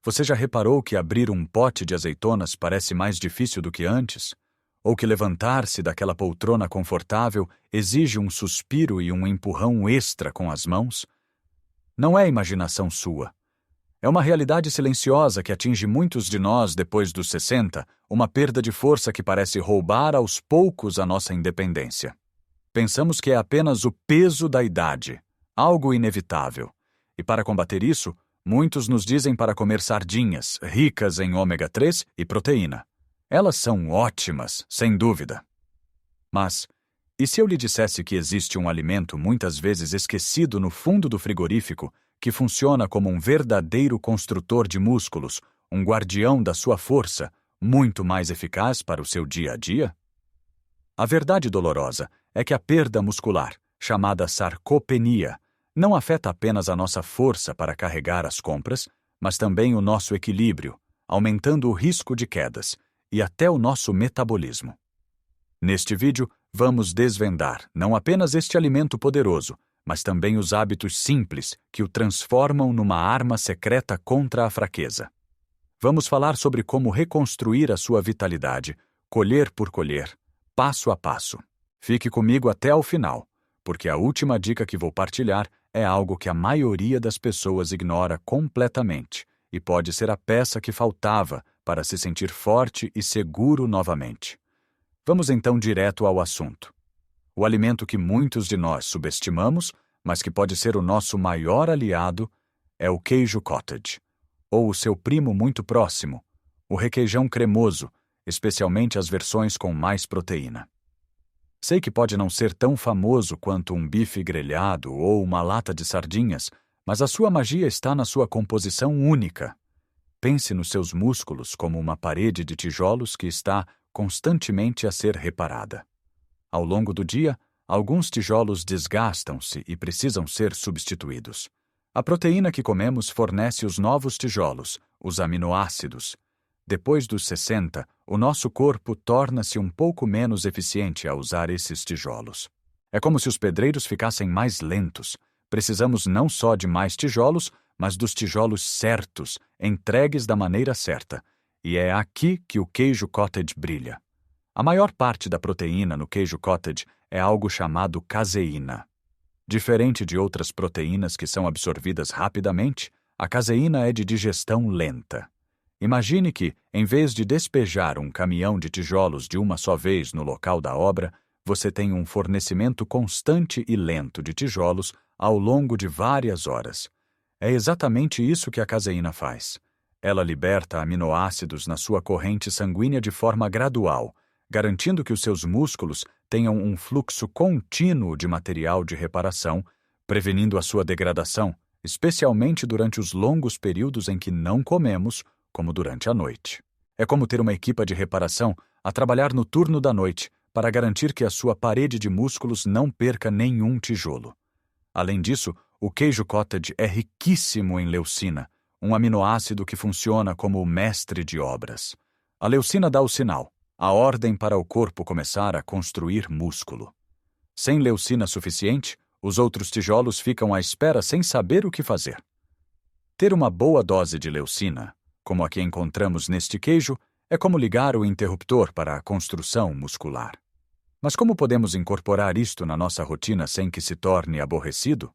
Você já reparou que abrir um pote de azeitonas parece mais difícil do que antes? Ou que levantar-se daquela poltrona confortável exige um suspiro e um empurrão extra com as mãos? Não é imaginação sua. É uma realidade silenciosa que atinge muitos de nós depois dos 60, uma perda de força que parece roubar aos poucos a nossa independência. Pensamos que é apenas o peso da idade, algo inevitável. E para combater isso, muitos nos dizem para comer sardinhas, ricas em ômega 3 e proteína. Elas são ótimas, sem dúvida. Mas, e se eu lhe dissesse que existe um alimento muitas vezes esquecido no fundo do frigorífico que funciona como um verdadeiro construtor de músculos, um guardião da sua força, muito mais eficaz para o seu dia a dia? A verdade dolorosa é que a perda muscular, chamada sarcopenia, não afeta apenas a nossa força para carregar as compras, mas também o nosso equilíbrio, aumentando o risco de quedas e até o nosso metabolismo. Neste vídeo, vamos desvendar não apenas este alimento poderoso, mas também os hábitos simples que o transformam numa arma secreta contra a fraqueza. Vamos falar sobre como reconstruir a sua vitalidade, colher por colher, passo a passo. Fique comigo até ao final, porque a última dica que vou partilhar é algo que a maioria das pessoas ignora completamente e pode ser a peça que faltava para se sentir forte e seguro novamente. Vamos então direto ao assunto. O alimento que muitos de nós subestimamos, mas que pode ser o nosso maior aliado, é o queijo cottage, ou o seu primo muito próximo, o requeijão cremoso, especialmente as versões com mais proteína. Sei que pode não ser tão famoso quanto um bife grelhado ou uma lata de sardinhas, mas a sua magia está na sua composição única. Pense nos seus músculos como uma parede de tijolos que está constantemente a ser reparada. Ao longo do dia, alguns tijolos desgastam-se e precisam ser substituídos. A proteína que comemos fornece os novos tijolos, os aminoácidos. Depois dos 60, o nosso corpo torna-se um pouco menos eficiente a usar esses tijolos. É como se os pedreiros ficassem mais lentos. Precisamos não só de mais tijolos, mas dos tijolos certos, entregues da maneira certa. E é aqui que o queijo cottage brilha. A maior parte da proteína no queijo cottage é algo chamado caseína. Diferente de outras proteínas que são absorvidas rapidamente, a caseína é de digestão lenta. Imagine que, em vez de despejar um caminhão de tijolos de uma só vez no local da obra, você tem um fornecimento constante e lento de tijolos ao longo de várias horas. É exatamente isso que a caseína faz. Ela liberta aminoácidos na sua corrente sanguínea de forma gradual, garantindo que os seus músculos tenham um fluxo contínuo de material de reparação, prevenindo a sua degradação, especialmente durante os longos períodos em que não comemos, como durante a noite. É como ter uma equipa de reparação a trabalhar no turno da noite para garantir que a sua parede de músculos não perca nenhum tijolo. Além disso, o queijo cottage é riquíssimo em leucina, um aminoácido que funciona como o mestre de obras. A leucina dá o sinal, a ordem para o corpo começar a construir músculo. Sem leucina suficiente, os outros tijolos ficam à espera sem saber o que fazer. Ter uma boa dose de leucina, como a que encontramos neste queijo, é como ligar o interruptor para a construção muscular. Mas como podemos incorporar isto na nossa rotina sem que se torne aborrecido?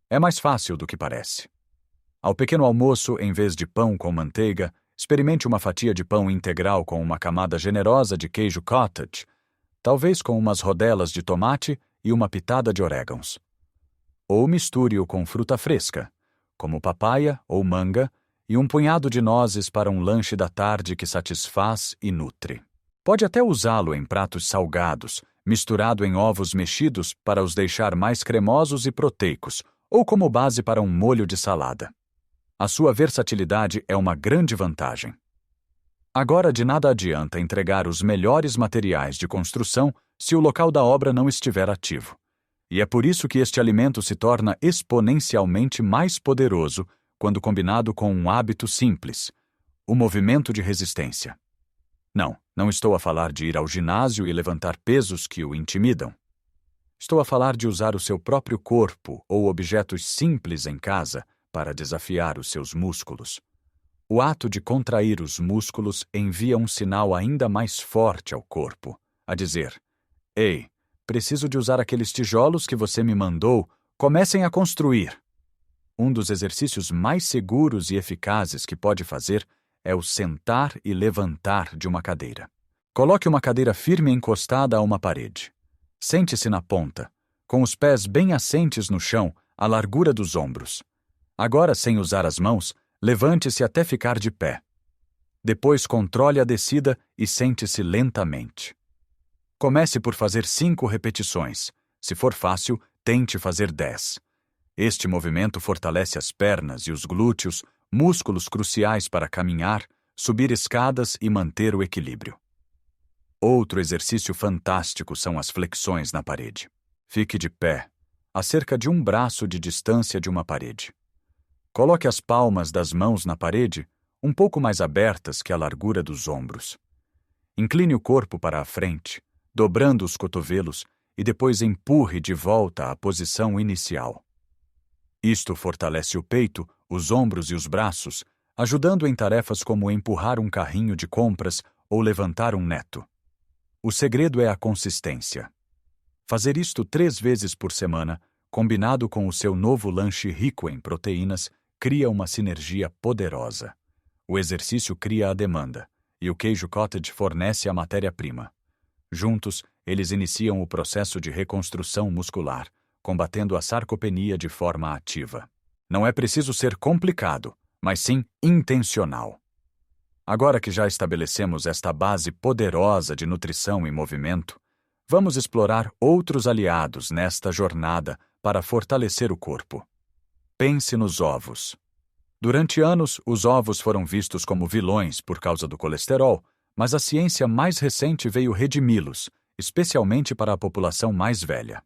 É mais fácil do que parece. Ao pequeno almoço, em vez de pão com manteiga, experimente uma fatia de pão integral com uma camada generosa de queijo cottage, talvez com umas rodelas de tomate e uma pitada de orégãos. Ou misture-o com fruta fresca, como papaya ou manga, e um punhado de nozes para um lanche da tarde que satisfaz e nutre. Pode até usá-lo em pratos salgados, misturado em ovos mexidos para os deixar mais cremosos e proteicos, ou como base para um molho de salada. A sua versatilidade é uma grande vantagem. Agora, de nada adianta entregar os melhores materiais de construção se o local da obra não estiver ativo. E é por isso que este alimento se torna exponencialmente mais poderoso quando combinado com um hábito simples, o movimento de resistência. Não estou a falar de ir ao ginásio e levantar pesos que o intimidam. Estou a falar de usar o seu próprio corpo ou objetos simples em casa para desafiar os seus músculos. O ato de contrair os músculos envia um sinal ainda mais forte ao corpo, a dizer: Ei, preciso de usar aqueles tijolos que você me mandou, comecem a construir. Um dos exercícios mais seguros e eficazes que pode fazer é o sentar e levantar de uma cadeira. Coloque uma cadeira firme encostada a uma parede. Sente-se na ponta, com os pés bem assentes no chão, à largura dos ombros. Agora, sem usar as mãos, levante-se até ficar de pé. Depois controle a descida e sente-se lentamente. Comece por fazer 5 repetições. Se for fácil, tente fazer 10. Este movimento fortalece as pernas e os glúteos, músculos cruciais para caminhar, subir escadas e manter o equilíbrio. Outro exercício fantástico são as flexões na parede. Fique de pé, a cerca de um braço de distância de uma parede. Coloque as palmas das mãos na parede, um pouco mais abertas que a largura dos ombros. Incline o corpo para a frente, dobrando os cotovelos, e depois empurre de volta à posição inicial. Isto fortalece o peito, os ombros e os braços, ajudando em tarefas como empurrar um carrinho de compras ou levantar um neto. O segredo é a consistência. Fazer isto 3 vezes por semana, combinado com o seu novo lanche rico em proteínas, cria uma sinergia poderosa. O exercício cria a demanda, e o queijo cottage fornece a matéria-prima. Juntos, eles iniciam o processo de reconstrução muscular, combatendo a sarcopenia de forma ativa. Não é preciso ser complicado, mas sim intencional. Agora que já estabelecemos esta base poderosa de nutrição e movimento, vamos explorar outros aliados nesta jornada para fortalecer o corpo. Pense nos ovos. Durante anos, os ovos foram vistos como vilões por causa do colesterol, mas a ciência mais recente veio redimi-los, especialmente para a população mais velha.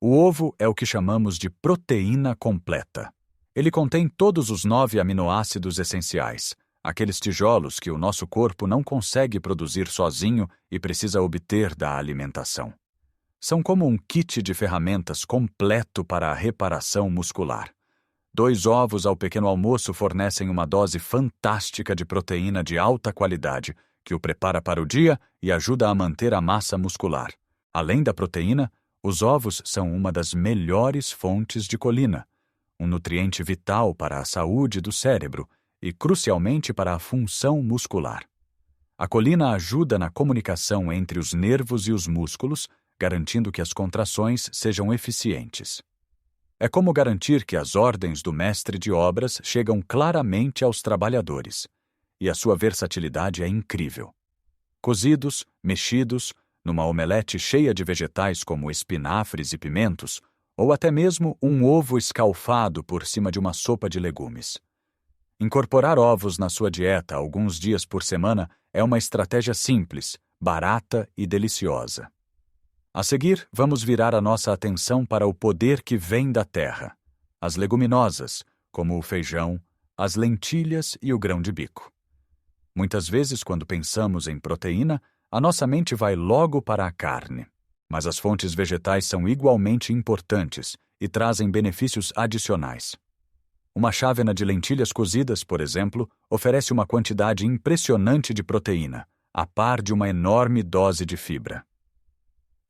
O ovo é o que chamamos de proteína completa. Ele contém todos os 9 aminoácidos essenciais, aqueles tijolos que o nosso corpo não consegue produzir sozinho e precisa obter da alimentação. São como um kit de ferramentas completo para a reparação muscular. 2 ovos ao pequeno almoço fornecem uma dose fantástica de proteína de alta qualidade, que o prepara para o dia e ajuda a manter a massa muscular. Além da proteína, os ovos são uma das melhores fontes de colina, um nutriente vital para a saúde do cérebro e, crucialmente, para a função muscular. A colina ajuda na comunicação entre os nervos e os músculos, garantindo que as contrações sejam eficientes. É como garantir que as ordens do mestre de obras chegam claramente aos trabalhadores, e a sua versatilidade é incrível. Cozidos, mexidos, numa omelete cheia de vegetais como espinafres e pimentos, ou até mesmo um ovo escalfado por cima de uma sopa de legumes. Incorporar ovos na sua dieta alguns dias por semana é uma estratégia simples, barata e deliciosa. A seguir, vamos virar a nossa atenção para o poder que vem da terra, as leguminosas, como o feijão, as lentilhas e o grão de bico. Muitas vezes, quando pensamos em proteína, a nossa mente vai logo para a carne. Mas as fontes vegetais são igualmente importantes e trazem benefícios adicionais. Uma chávena de lentilhas cozidas, por exemplo, oferece uma quantidade impressionante de proteína, a par de uma enorme dose de fibra.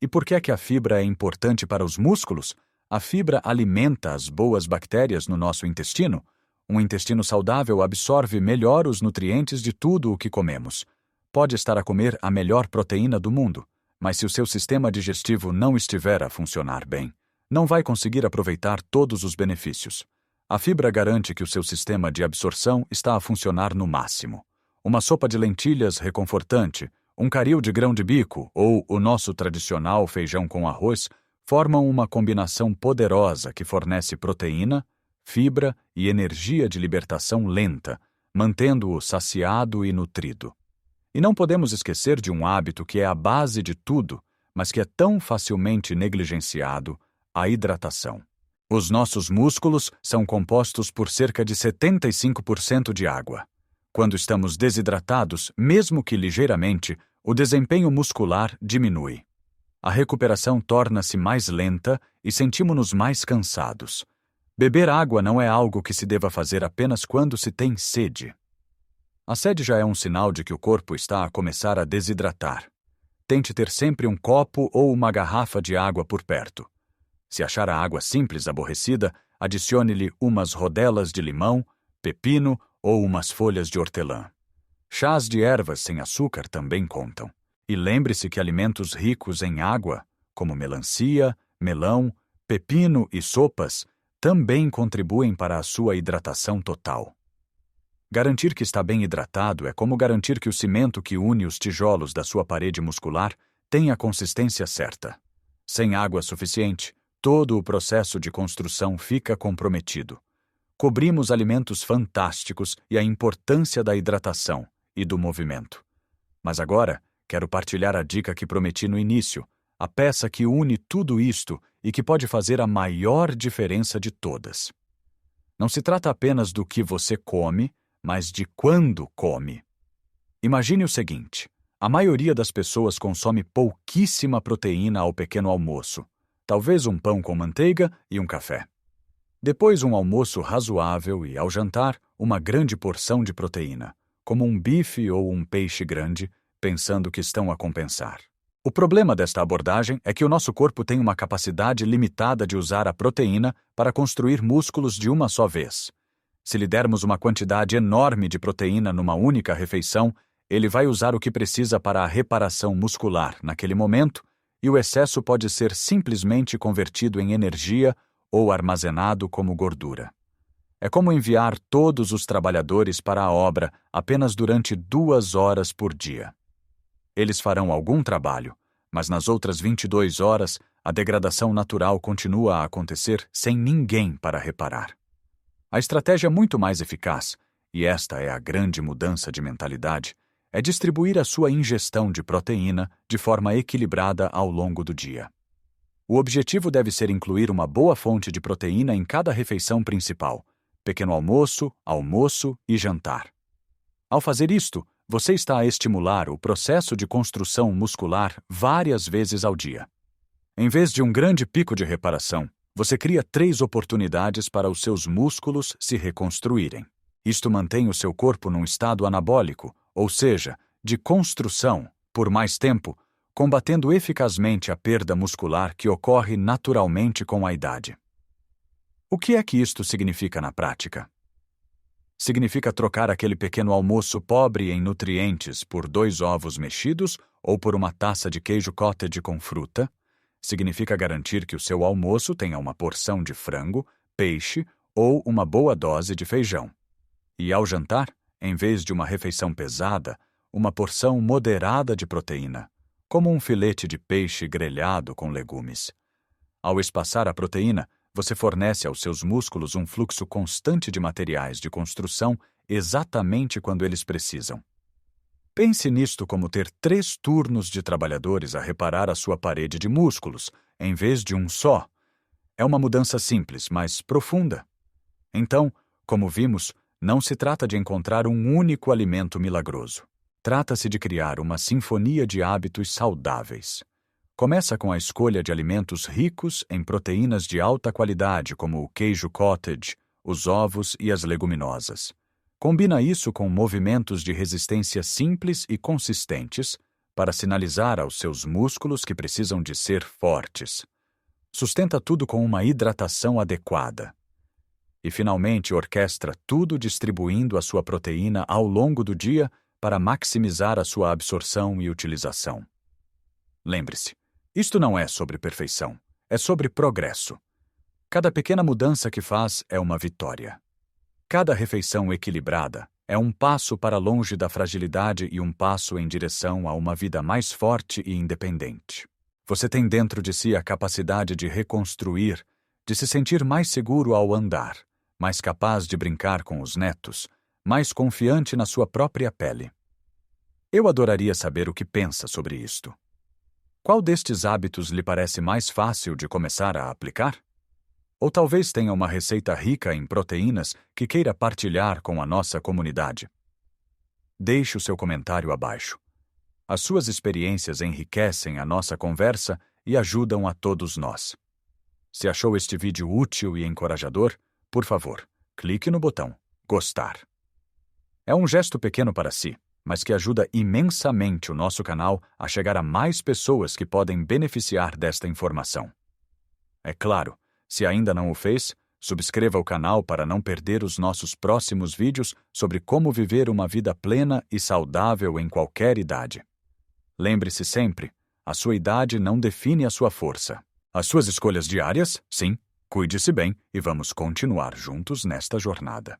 E por que é que a fibra é importante para os músculos? A fibra alimenta as boas bactérias no nosso intestino. Um intestino saudável absorve melhor os nutrientes de tudo o que comemos. Pode estar a comer a melhor proteína do mundo, mas se o seu sistema digestivo não estiver a funcionar bem, não vai conseguir aproveitar todos os benefícios. A fibra garante que o seu sistema de absorção está a funcionar no máximo. Uma sopa de lentilhas reconfortante, um caril de grão de bico ou o nosso tradicional feijão com arroz formam uma combinação poderosa que fornece proteína, fibra e energia de libertação lenta, mantendo-o saciado e nutrido. E não podemos esquecer de um hábito que é a base de tudo, mas que é tão facilmente negligenciado: a hidratação. Os nossos músculos são compostos por cerca de 75% de água. Quando estamos desidratados, mesmo que ligeiramente, o desempenho muscular diminui. A recuperação torna-se mais lenta e sentimos-nos mais cansados. Beber água não é algo que se deva fazer apenas quando se tem sede. A sede já é um sinal de que o corpo está a começar a desidratar. Tente ter sempre um copo ou uma garrafa de água por perto. Se achar a água simples aborrecida, adicione-lhe umas rodelas de limão, pepino ou umas folhas de hortelã. Chás de ervas sem açúcar também contam. E lembre-se que alimentos ricos em água, como melancia, melão, pepino e sopas, também contribuem para a sua hidratação total. Garantir que está bem hidratado é como garantir que o cimento que une os tijolos da sua parede muscular tem a consistência certa. Sem água suficiente, todo o processo de construção fica comprometido. Cobrimos alimentos fantásticos e a importância da hidratação e do movimento. Mas agora, quero partilhar a dica que prometi no início, a peça que une tudo isto e que pode fazer a maior diferença de todas. Não se trata apenas do que você come, mas de quando come. Imagine o seguinte: a maioria das pessoas consome pouquíssima proteína ao pequeno almoço, talvez um pão com manteiga e um café. Depois um almoço razoável e, ao jantar, uma grande porção de proteína, como um bife ou um peixe grande, pensando que estão a compensar. O problema desta abordagem é que o nosso corpo tem uma capacidade limitada de usar a proteína para construir músculos de uma só vez. Se lhe dermos uma quantidade enorme de proteína numa única refeição, ele vai usar o que precisa para a reparação muscular naquele momento, e o excesso pode ser simplesmente convertido em energia ou armazenado como gordura. É como enviar todos os trabalhadores para a obra apenas durante 2 horas por dia. Eles farão algum trabalho, mas nas outras 22 horas, a degradação natural continua a acontecer sem ninguém para reparar. A estratégia muito mais eficaz, e esta é a grande mudança de mentalidade, é distribuir a sua ingestão de proteína de forma equilibrada ao longo do dia. O objetivo deve ser incluir uma boa fonte de proteína em cada refeição principal, pequeno almoço, almoço e jantar. Ao fazer isto, você está a estimular o processo de construção muscular várias vezes ao dia. Em vez de um grande pico de reparação, você cria 3 oportunidades para os seus músculos se reconstruírem. Isto mantém o seu corpo num estado anabólico, ou seja, de construção, por mais tempo, combatendo eficazmente a perda muscular que ocorre naturalmente com a idade. O que é que isto significa na prática? Significa trocar aquele pequeno almoço pobre em nutrientes por 2 ovos mexidos ou por uma taça de queijo cottage com fruta. Significa garantir que o seu almoço tenha uma porção de frango, peixe ou uma boa dose de feijão. E ao jantar, em vez de uma refeição pesada, uma porção moderada de proteína, como um filete de peixe grelhado com legumes. Ao espaçar a proteína, você fornece aos seus músculos um fluxo constante de materiais de construção exatamente quando eles precisam. Pense nisto como ter 3 turnos de trabalhadores a reparar a sua parede de músculos, em vez de um só. É uma mudança simples, mas profunda. Então, como vimos, não se trata de encontrar um único alimento milagroso. Trata-se de criar uma sinfonia de hábitos saudáveis. Começa com a escolha de alimentos ricos em proteínas de alta qualidade, como o queijo cottage, os ovos e as leguminosas. Combina isso com movimentos de resistência simples e consistentes para sinalizar aos seus músculos que precisam de ser fortes. Sustenta tudo com uma hidratação adequada. E, finalmente, orquestra tudo distribuindo a sua proteína ao longo do dia para maximizar a sua absorção e utilização. Lembre-se, isto não é sobre perfeição, é sobre progresso. Cada pequena mudança que faz é uma vitória. Cada refeição equilibrada é um passo para longe da fragilidade e um passo em direção a uma vida mais forte e independente. Você tem dentro de si a capacidade de reconstruir, de se sentir mais seguro ao andar, mais capaz de brincar com os netos, mais confiante na sua própria pele. Eu adoraria saber o que pensa sobre isto. Qual destes hábitos lhe parece mais fácil de começar a aplicar? Ou talvez tenha uma receita rica em proteínas que queira partilhar com a nossa comunidade? Deixe o seu comentário abaixo. As suas experiências enriquecem a nossa conversa e ajudam a todos nós. Se achou este vídeo útil e encorajador, por favor, clique no botão gostar. É um gesto pequeno para si, mas que ajuda imensamente o nosso canal a chegar a mais pessoas que podem beneficiar desta informação. É claro, se ainda não o fez, subscreva o canal para não perder os nossos próximos vídeos sobre como viver uma vida plena e saudável em qualquer idade. Lembre-se sempre, a sua idade não define a sua força. As suas escolhas diárias, sim. Cuide-se bem e vamos continuar juntos nesta jornada.